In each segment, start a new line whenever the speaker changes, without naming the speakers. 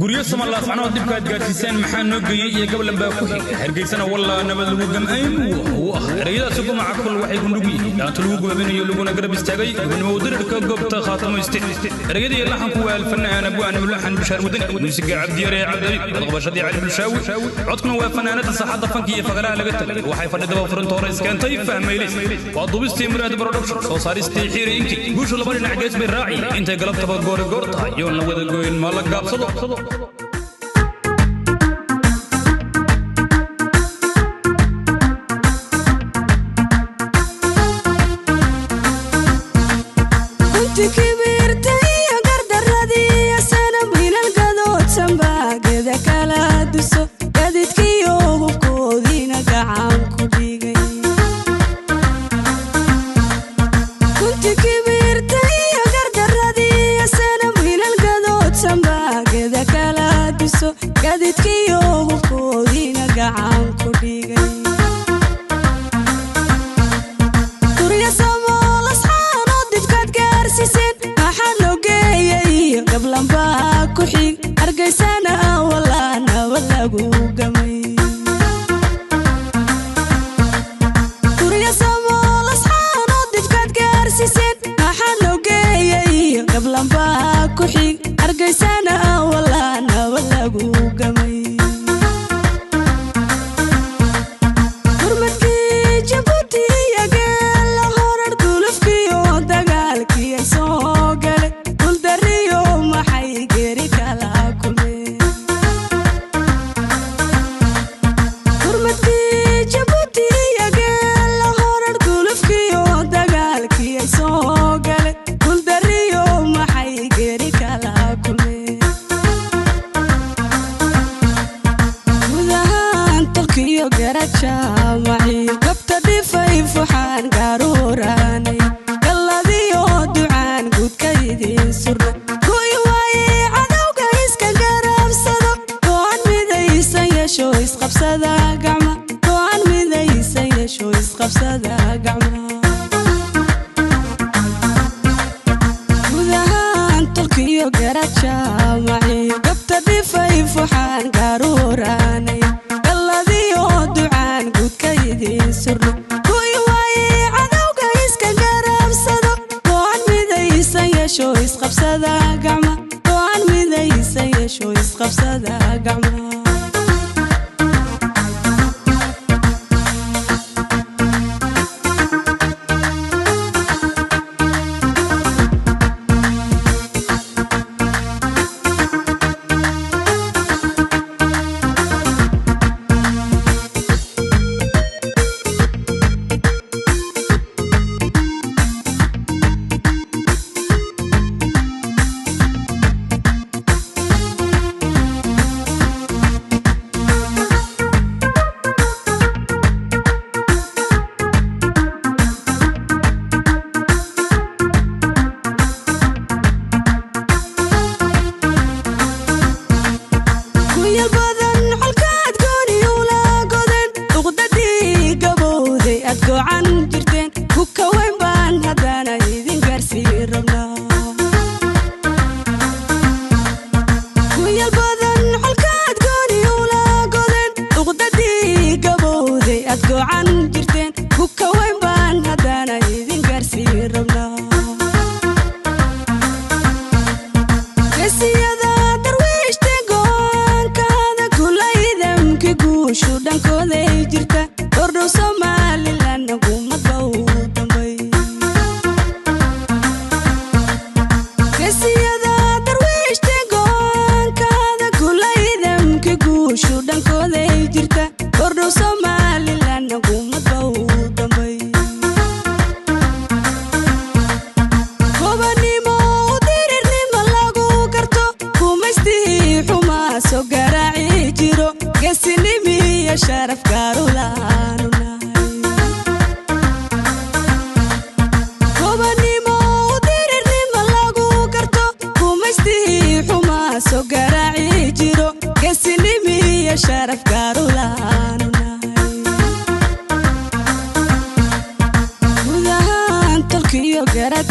guryo Soomaaliya facnaa dibka gaarsiiseen maxaa noo geeyay gobol baa ku xigay hargeysana wallahi nabad lagu gam'ayn erayadaas ugu macquul waxay ku nugu yihiin inta lagu gubanayo laguna garab istaagay gubnimo wadarka goobta khaatamo erayadii laxanku waa alfanaan abu aan mulaxan bishaar wadan musiga cabdi yare cabdi qabashadii cali bilshaawi codkuna waa fanaanada saxada fanki iyo faqaraha laga tagay waxay fadhida furan toores keentay fahmaylis waa dubistii muraad production soo saaristii xiiriinki guusha laba dhinac gees bay raaci intay galabtaba goor tahay yoon la wada gooyin ma la gaabsado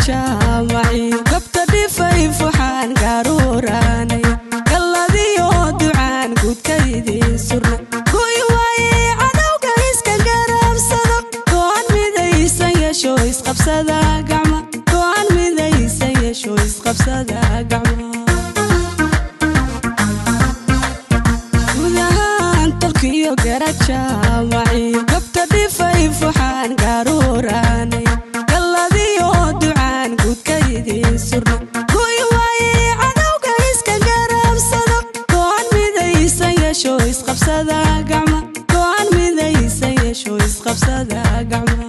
جامعي قبت دفاي فحان قاروراني قلدي isqabsada gacma go'aan midaysan yeesho isqabsada gacma